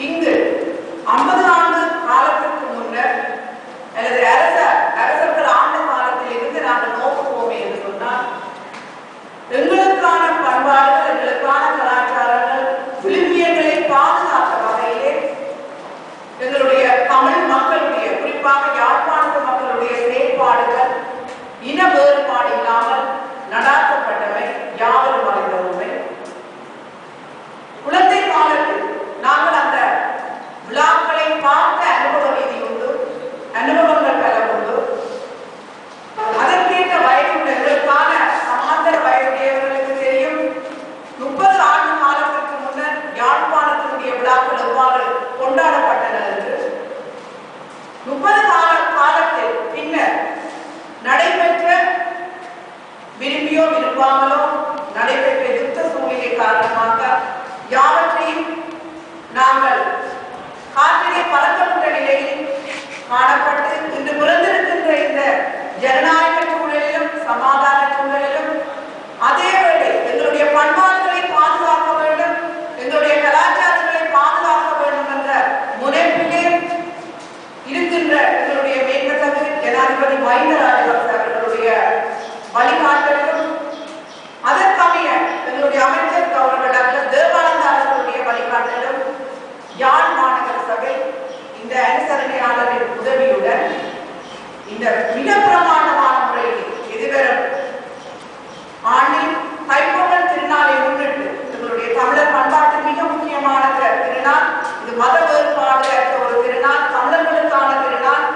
இங்கு 50 ஆண்டு காலத்திற்கு முன்னர் அல்லது அரசர்கள் ஆண்ட காலத்தில் இருந்து நாங்கள் நோக்குவோமே என்று சொன்னால், எங்களுக்கான பண்பாடுகள், எங்களுக்கான கலாச்சாரங்கள், விழுமியங்களை பாதுகாத்த வகையிலே எங்களுடைய தமிழ் மக்களுடைய, குறிப்பாக யாழ்ப்பாணத்து மக்களுடைய செயற்பாடுகள் இன வேறுபாடு இல்லாமல் நடாத்தப்பட்டவை யாவரும் அறிந்த உண்மை. குழந்தை காலத்தில் நாங்கள் அந்த விழாக்களை பார்த்த அனுபவ ரீதி உண்டு, அனுபவங்கள் பல உண்டு. அதற்கேற்ற வயதுடையவர்களுக்கான சமாந்தர வயதுடையவர்களுக்கு தெரியும், 30 ஆண்டு காலத்திற்கு முன்னர் யாழ்ப்பாணத்தினுடைய விழாக்கள் எவ்வாறு கொண்டாடப்பட்டன என்று. 30 காலத்தில் பின்னர் நடைபெற்ற, விரும்பியோ விரும்பாமலோ நடைபெற்ற யுத்த சூழ்நிலை காரணமாக யாவற்றையும் நாங்கள் காற்றிலே பறக்கக்கூடிய நிலையில் காணப்பட்டு இன்று பிறந்திருக்கின்ற இந்த ஜனநாயக சூழலிலும் சமாதான சூழலிலும் அதேவேளை எங்களுடைய பண்பாடுகளை பாதுகாக்க வேண்டும், எங்களுடைய கலாச்சாரங்களை பாதுகாக்க வேண்டும் என்ற முனைப்பிலே இருக்கின்ற எங்களுடைய மேன்மதகு ஜனாதிபதி மஹிந்த ராஜபக்ச அவர்களுடைய வழிகாட்டலும், அதற்கமைய எங்களுடைய அமைச்சர் கௌரவ டாக்டர் தேவானந்த அவர்களுடைய வழிகாட்டலும் யாழ் மாநகர சபை இந்த அனுசரணையாளரின் உதவியுடன் இந்த மிக பிரமாண்டமான முறையில் எதிர்வரும் ஆண்டில் தைப்பொங்கல் திருநாளை முன்னிட்டு எங்களுடைய தமிழர் பண்பாட்டு மிக முக்கியமான திருநாள் இது. மத வேறுபாடு அற்ற ஒரு திருநாள், தமிழர்களுக்கான திருநாள்,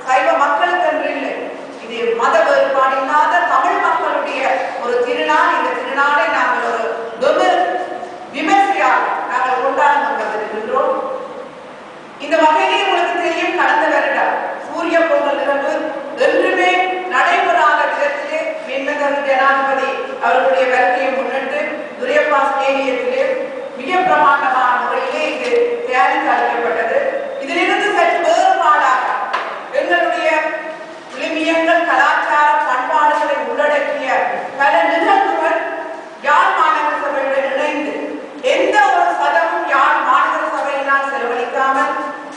சைவ மக்களுக்கு என்று இல்லை, இது மத வேறுபாடு இல்லாத தமிழ் மக்களுடைய ஒரு திருநாள். இந்த திருநாளை நாங்கள் ஒரு விமர்சையாக நாங்கள் கொண்டாட கொண்டிருக்கின்றோம். இந்த வகையிலே உங்களுக்கு தெரியும், கடந்த வருடம் சூரிய பொங்கல் நிகழ்வு என்றுமே நடைபெறாத விதத்திலே மேன்மதகு ஜனாதிபதி அவர்களுடைய வருகையை முன்னிட்டு துரையப்பா ஸ்டேடியத்திலே மிக பிரமாண்டமான முறையிலே இது தயாரித்து அளிக்கப்பட்டது. இதிலிருந்து சற்று வேறுபாடாக எங்களுடைய விழுமியங்கள், கலாச்சார பண்பாடுகளை உள்ளடக்கிய பல நிகழ்வுகள் யாழ் மாநகர சபையுடன் இணைந்து எந்த ஒரு சதமும் யாழ் மாநகர சபையினால் செலவழிக்காமல்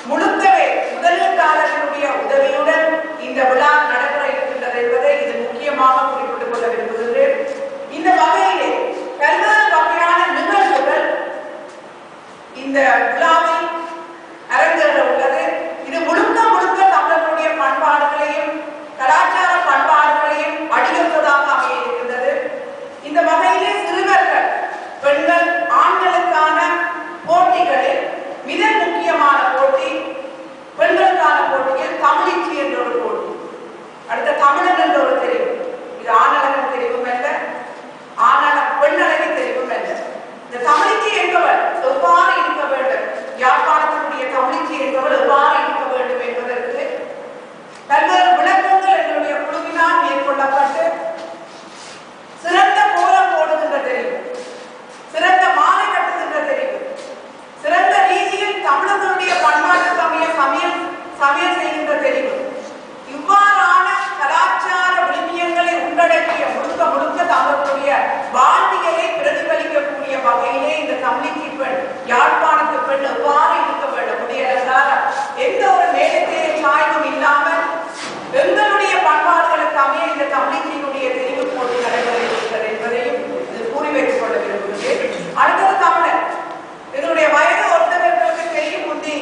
முழுக்கவே முதலீட்டாளர்களுடைய உதவியுடன் இந்த விழா நடைபெற இருக்கின்றது என்பதை இது முக்கியமாக குறிப்பிட்டுக் கொள்ள விரும்புகின்றேன். இந்த வகையிலே பல்வேறு வகையான நிகழ்வுகள் இந்த விழாவில் அரங்கேற உள்ளது. இது முழுக்க முழுக்க தமிழர்களுடைய பண்பாடுகளையும் கலாச்சார பண்பாடுகளையும் வடிவமைப்பதாக அமைய இருக்கின்றது. இந்த வகையிலே சிறுவர்கள், பெண்கள், ஆண்களுக்கான போட்டிகளில் மிக முக்கியமான போட்டி, பெண்களுக்கான போட்டியில் தமிழிச்சி என்ற ஒரு போட்டி, அடுத்த தமிழன் என்ற ஒரு தெரிவு. இது ஆணழகன் தெரிவும் அல்ல, பெண்ணழகி தெரிவும் அல்ல. இந்த தமிழிச்சி என்பவர் எவ்வாறு இருக்க வேண்டும், யாழ்ப்பாணத்தினுடைய தமிழிச்சி என்பவர் எவ்வாறு இருக்க வேண்டும் என்பதற்கு பல்வேறு விளக்கங்கள் எங்களுடைய குழுவினால் மேற்கொள்ளப்பட்டு சிறந்த கோலம் போடுகின்ற தெரிவு, சிறந்த மாலை கட்டுகின்ற தெரிவு, சிறந்த ரீதியில் தமிழர்களுடைய பண்பாட்டுக்கு அமைய சமையல் செய்கின்ற தெரிவு, இவ்வாறான கலாச்சார விழுமியங்களை உள்ளடக்கிய முழுக்க முழுக்க தமிழர்களுடைய வாழ்வியலை பிரதிபலிக்கக்கூடிய வகையிலே இந்த தமிழிச்சி பெண், யாழ்ப்பாணத்து பெண் எவ்வாறு இருக்க வேண்டும், முடியலென்றால் எந்த ஒரு மேலத்தைய சாய்வும் இல்லாமல் எங்களுடைய பண்பாடுகளுக்கு அமைய இந்த தமிழிச்சியினுடைய தெரிவு போட்டி நடைபெற இருக்கிறது என்பதையும் இது கூறி வைத்துக் கொள்ள விரும்புகிறேன். அடுத்தது தமிழர். எங்களுடைய வயது ஒருத்தவர்களுக்கு தெரியும், முந்தி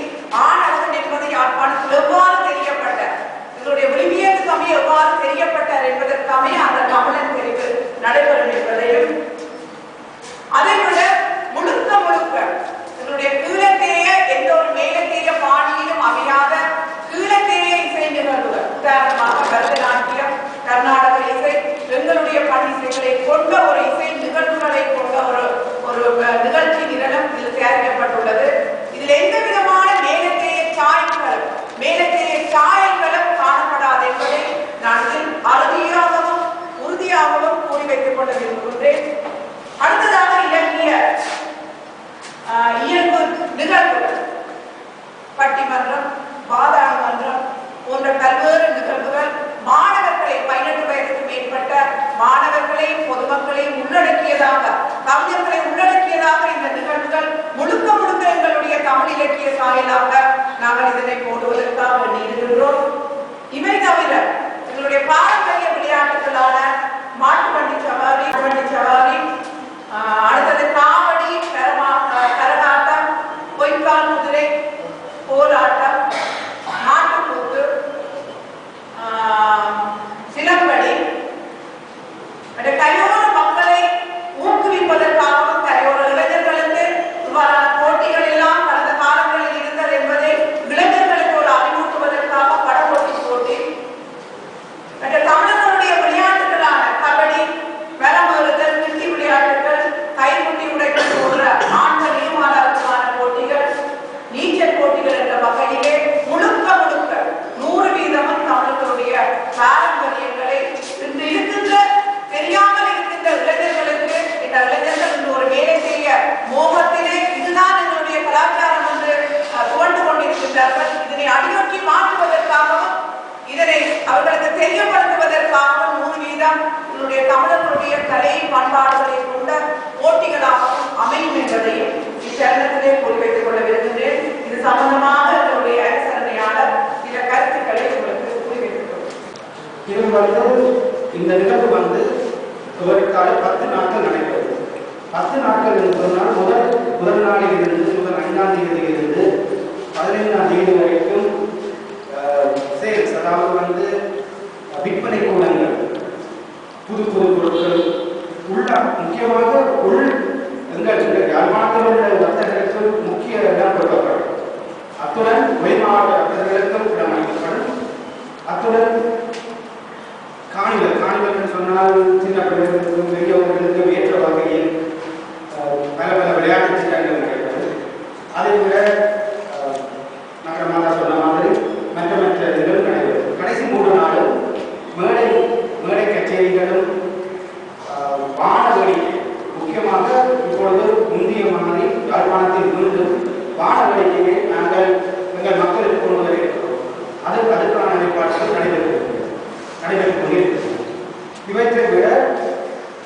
ஆண் அழகன் என்பது யாழ்ப்பாணத்தில் எவ்வாறு தெரியப்பட்ட, எங்களுடைய விழுமியத்துக்கு அமைய எவ்வாறு தெரியப்பட்டார் என்பதற்காமே அந்த தமிழன் தெரிவு நடைபெறும் என்பதையும், அதைவிட முழுக்க முழுக்க எங்களுடைய கீழத்தேய எந்த ஒரு மேலத்தேய பாணியிலும் அமையாத கீழத்தேய இசை நிகழ்வுகள், உதாரணமாக பரதநாட்டியம், கர்நாடக இசை, எங்களுடைய பணிசைகளை கொண்ட ஒரு இசை நிகழ்வுகளை கொண்ட ஒரு நிகழ்ச்சி நிரலும் இதில் தயாரிக்கப்பட்டுள்ளது. இதில் எந்த விதமான மேலத்தேய சாயல்களும் காணப்படாது என்பதை நான் அறுதியாகவும் உறுதியாகவும் கூறி வைத்துக் கொள்ள விரும்புகின்றேன். அடுத்ததாக இலக்கிய இயல்பு நிகழ்வுகள், பட்டிமன்றம், வாதாட மன்றம் போன்ற பல்வேறு நிகழ்வுகள் மாணவர்களை 18 வயதுக்கு மேற்பட்ட மாணவர்களையும் பொதுமக்களையும் உள்ளடக்கியதாக, கவிஞர்களை உள்ளடக்கியதாக இந்த நிகழ்வுகள் முழுக்க முழுக்க எங்களுடைய தமிழ் இலக்கிய சாயலாக நாங்கள் இதனை போடுவதற்காக வேண்டியிருக்கின்றோம். இவை தவிர எங்களுடைய பாரம்பரிய விளையாட்டுகளான மாட்டு வண்டி சவாரி, அடுத்தது காவடி, கரகாட்டம், பொய்க்கால் குதிரை, போராட்டம், நாட்டுக்கூத்து, சிலம்படி, கரையோர மக்களை ஊக்குவிப்பதற்காகவும் கரையோர இளைஞர்களுக்கு இவ்வாறான போட்டிகள் எல்லாம் கடந்த காலங்களில் இருந்தது என்பதை இளைஞர்களுக்கு ஒரு அறிவூட்டுவதற்காக படப்போட்டி போட்டி, தமிழர்களுடைய விளையாட்டுகளான கபடி, வலமேறுதல், கிட்டி விளையாட்டுகள், கைமுட்டி உடைகள் போன்ற ஆண்கள் இருமாதாரத்துக்கான போட்டிகள், நீச்சல் போட்டிகள் என்ற வகையிலே முழுக்க 100% தமிழர்களுடைய பாரம்பரியங்களை இன்று இருக்கின்ற தெரியாமல் இருக்கின்ற இளைஞர்களுக்கு இந்த இளைஞர்கள் இன்று ஒரு வேலை செய்ய மோகத்திலே இதுதான் எங்களுடைய கலாச்சாரம் என்று துவண்டு கொண்டிருக்கின்றார்கள். இதனை அடிநோக்கி மாற்றுவதற்காகவும் இதனை அவர்களுக்கு தெரியப்படுத்துவதற்காகவும் 100% என்னுடைய தமிழர்களுடைய கலை பண்பாடுகளை கொண்ட போட்டிகளாகவும் அமையும் என்பதையும் இச்சரணத்திலே கூறி வைத்துக் கொள்ள விரும்புகிறேன். இது சம்பந்தமாக என்னுடைய அரசரணையாளர் சில கருத்துக்களை உங்களுக்கு கூறி வைத்துக் கொள்கிறேன். இந்த நிகழ்வு இவருக்காக 10 நாட்கள் நடைபெறும். 10 நாட்கள் என்று சொன்னால் முதல் நாளில் இருந்து முதல் 5ஆம் தேதியிலிருந்து 15ஆம் தேதி வரைக்கும் சேல்ஸ், அதாவது விற்பனை கூடங்கள், புது பொருட்கள் முக்கியமாக எங்கள் யாழ்ப்பாணத்தில் உள்ள வர்த்தகர்களுக்கு முக்கிய இடம் கொடுக்கப்படும். அத்துடன் வெளி மாவட்ட வர்த்தகர்களுக்கும் இடம் அளிக்கப்படும். அத்துடன் காணிகள் சொன்னால் சின்ன பிள்ளைகளுக்கும் பெரியவர்களுக்கும் ஏற்ற வகையில் பல விளையாட்டு திட்டங்கள் நடைபெறும். அதை விட நகரமாக சொன்ன மாதிரி மற்ற இதுகள் நடைபெறும். கடைசி 3 நாளும் மேடை கச்சேரிகளும் வான வேடிக்கை, முக்கியமாக இப்பொழுது முந்தைய மாதிரி யாழ்ப்பாணத்தில் மீண்டும் வான வேடிக்கையை நாங்கள் எங்கள் மக்களுக்கு கொண்டு வருகிறோம். அதுக்கான ஏற்பாடுகள் நடைபெற்றுக் கொண்டிருக்கிறது. இவற்றை விட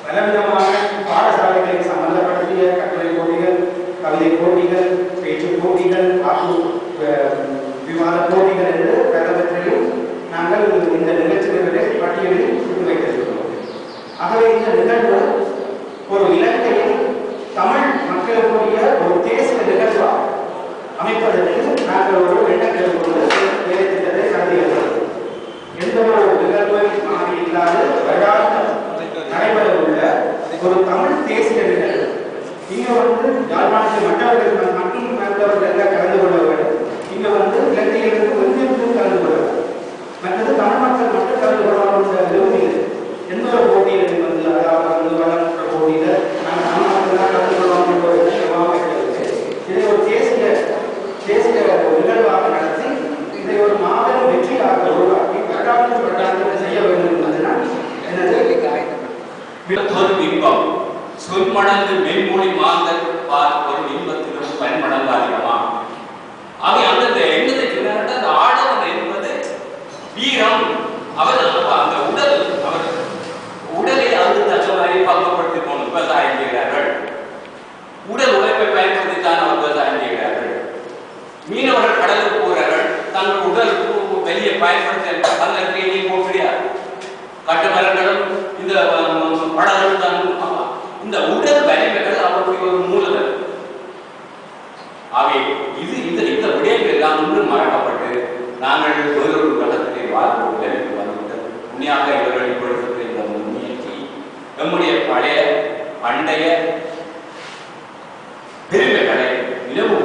பலவிதமான பாடசாலைகளை சம்பந்தப்படுத்திய கட்டுரை போட்டிகள், கவிதை போட்டிகள், பேச்சு போட்டிகள், விவாத போட்டிகள் என்று பலவற்றையும் நாங்கள் இந்த நிகழ்ச்சிகளை பட்டியலில் விட்டு வைத்திருக்கிறோம். ஆகவே இந்த நிகழ்வு ஒரு இலங்கையில் தமிழ் மக்களுக்குரிய ஒரு தேசிய நிகழ்வாக அமைப்பதற்கு நாங்கள் ஒரு எண்ணங்கள் கொண்டு வேலை திட்டத்தை நடத்துகிறோம். எந்த ஒரு நிகழ்வை மாறி இல்லாத வருடாந்தம் நடைபெற உள்ள ஒரு தமிழ் தேசிய நிகழ்வு. இங்க யாழ்ப்பாணத்தில் மற்றவர்கள் மட்டும் மற்றவர்கள் கலந்து கொள்ள வேண்டும். இங்க இலங்கையிலிருந்து வெவ்வேறு கலந்து கொள்ள வேண்டும். மற்றது தமிழ் மக்கள் மட்டும் கலந்து கொள்ள விரும்புகிறது. எந்த ஒரு போட்டியிலும் அதாவது வளர்ந்த போட்டியில நாங்கள் தமிழ் மக்கள் தான் கலந்து கொள்வோம் என்ற ஒரு இதை ஒரு தேசிய நிகழ்வாக நடத்தி இதை ஒரு மாபெரும் வெற்றியாக உருவாக்கி வருடாந்தம் செய்ய வேண்டும் என்பதுதான் எனது இன்பம். சொற்மடங்கு மென்மொழி மாந்தர் ஒரு இன்பத்திலும் பன்மடங்கு அதிகமா. அவை அந்த எண்ணத்தை அந்த ஆடவன் என்பது வீரம். அவர் அந்த உடலை தக்கவரை பங்கப்படுத்திக் கொண்டு விவசாயம் செய்கிறார்கள். உடல் உழைப்பை பயன்படுத்தித்தான் அவர் விவசாயம் செய்கிறார்கள். மீனவர்கள் கடலுக்கு போகிறார்கள். தங்கள் உடலுக்கு வெளியே பயன்படுத்த அதற்கு நீர் போக முடியாது. கட்டுமரங்களும் இந்த படங்களும் தான் இந்த உடல் வலிமைகள் அவருடைய ஒரு மூலதனம். அவை இந்த விடயங்கள் எல்லாம் இன்னும் மறக்கப்பட்டு நாங்கள் வேறொரு கட்டத்திலே வாழ்வு நிலைக்கு வந்துவிட்டது. உண்மையாக இவர்கள் இப்பொழுது இந்த முயற்சி நம்முடைய பழைய பண்டைய பெருமைகளை நிலவு